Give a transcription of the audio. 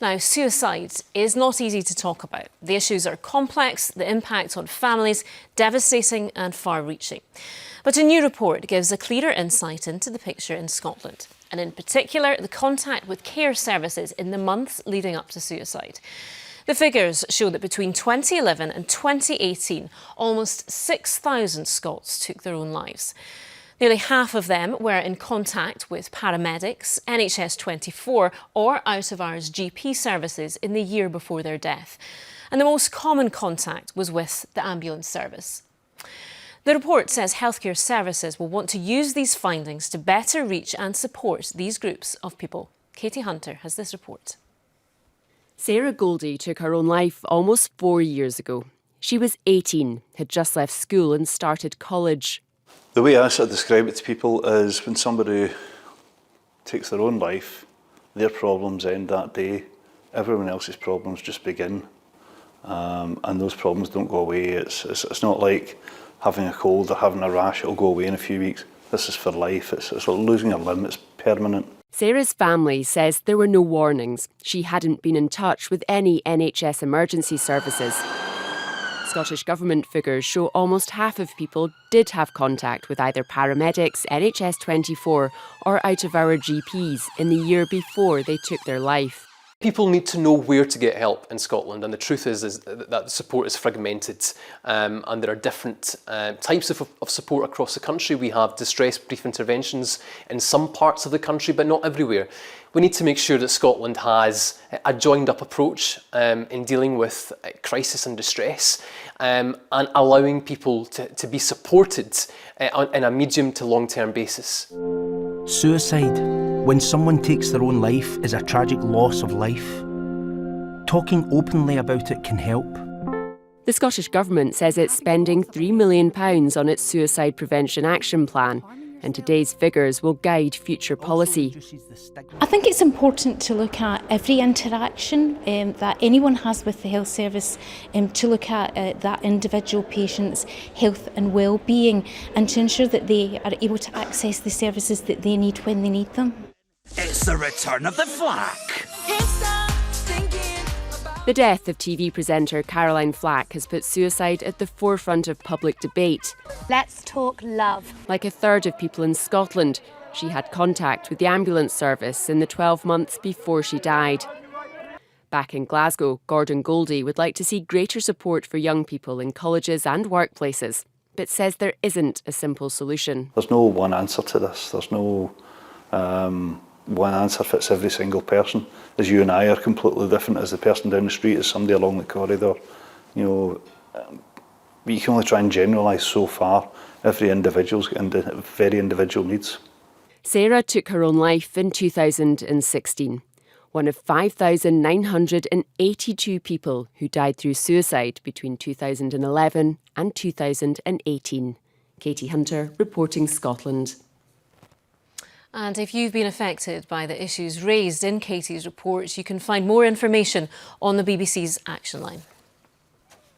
Now, suicide is not easy to talk about. The issues are complex, the impact on families devastating and far-reaching. But a new report gives a clearer insight into the picture in Scotland, and in particular, the contact with care services in the months leading up to suicide. The figures show that between 2011 and 2018, almost 6,000 Scots took their own lives. Nearly half of them were in contact with paramedics, NHS 24 or out-of-hours GP services in the year before their death. And the most common contact was with the ambulance service. The report says healthcare services will want to use these findings to better reach and support these groups of people. Katie Hunter has this report. Sarah Goldie took her own life almost 4 years ago. She was 18, had just left school and started college. The way I sort of describe it to people is when somebody takes their own life, their problems end that day, everyone else's problems just begin, and those problems don't go away. It's not like having a cold or having a rash, it'll go away in a few weeks. This is for life, it's like losing a limb, it's permanent. Sarah's family says there were no warnings. She hadn't been in touch with any NHS emergency services. Scottish Government figures show almost half of people did have contact with either paramedics, NHS 24 or out-of-hour GPs in the year before they took their life. People need to know where to get help in Scotland, and the truth is that the support is fragmented, and there are different types of support across the country. We have distress brief interventions in some parts of the country, but not everywhere. We need to make sure that Scotland has a joined-up approach in dealing with crisis and distress, and allowing people to be supported in a medium to long-term basis. Suicide, when someone takes their own life, is a tragic loss of life. Talking openly about it can help. The Scottish Government says it's spending £3 million on its suicide prevention action plan, and today's figures will guide future policy. I think it's important to look at every interaction that anyone has with the health service, to look at that individual patient's health and well-being, and to ensure that they are able to access the services that they need when they need them. It's the return of the Flack. The death of TV presenter Caroline Flack has put suicide at the forefront of public debate. Let's talk love. Like a third of people in Scotland, she had contact with the ambulance service in the 12 months before she died. Back in Glasgow, Gordon Goldie would like to see greater support for young people in colleges and workplaces, but says there isn't a simple solution. There's no one answer to this. There's no one answer fits every single person. As you and I are completely different as the person down the street, as somebody along the corridor. You know, you can only try and generalise so far. Every individual's got very individual needs. Sarah took her own life in 2016. One of 5,982 people who died through suicide between 2011 and 2018. Katie Hunter, reporting Scotland. And if you've been affected by the issues raised in Katie's report, you can find more information on the BBC's Action Line.